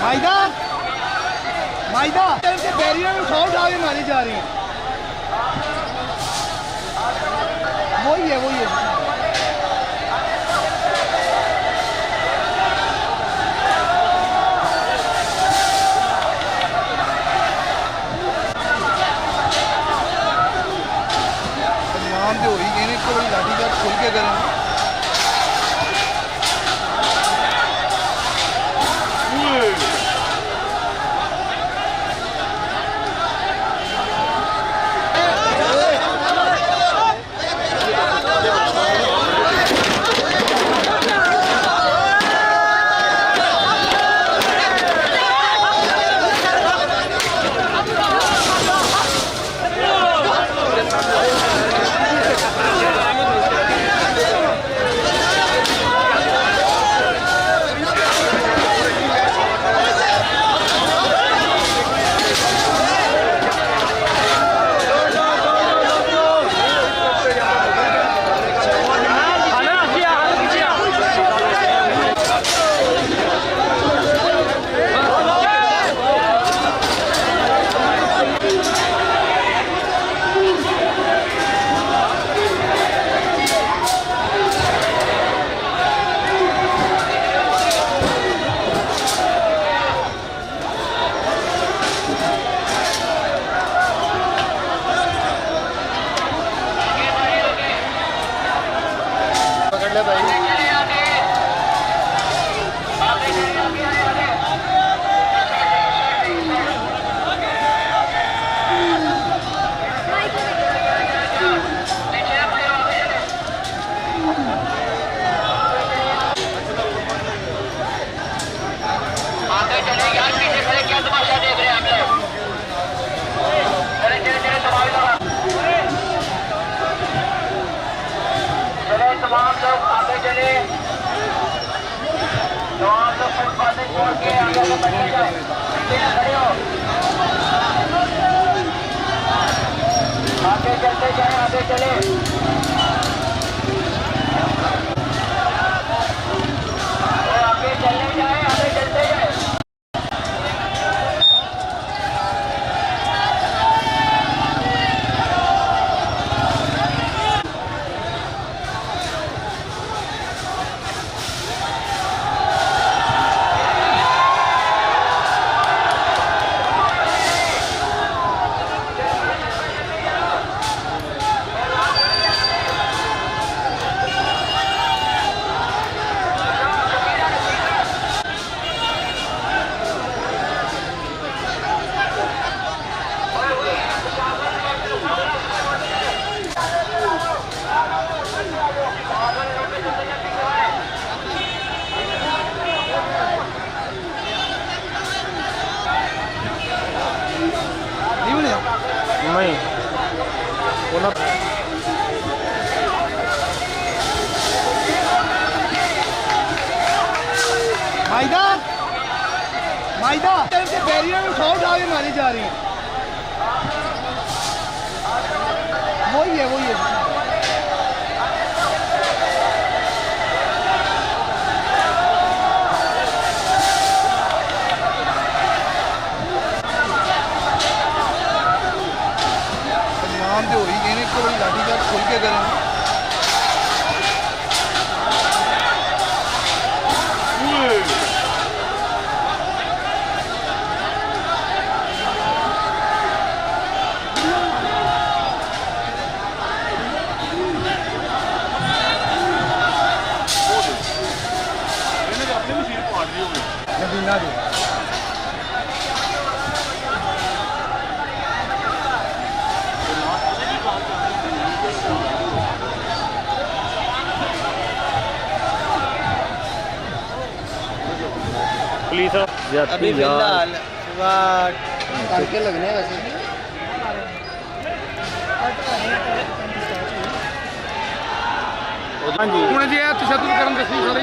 माइदा माइदा के बैरियर में उठा उठा के मारी जा रही है। वही है नाम तो हुई इन्हें को बड़ी लाठी चार्ज खुल के करें। तमाम लोग आगे चले, तमाम लोग फुटपाथ छोड़ के आगे बढ़ते जाए, खड़े हो, आगे चलते जाए, आगे चले, आगे चलने जाए, आगे चलते जाए। नहीं माइदा माइदा के बैरियर में उठा उठा के मारी जा रही है। वही है नाम तो हुई इन्हें को बड़ी लाठी चार्ज खुल के करें। नदीना दे पुलिस अभी फिलहाल सुबह तड़के लगने वैसे हाँ जी ਹੁਣ ਜੇ ਤਸ਼ੱਦਦ ਕਰਨ ਦੱਸੀ ਸਾਰੇ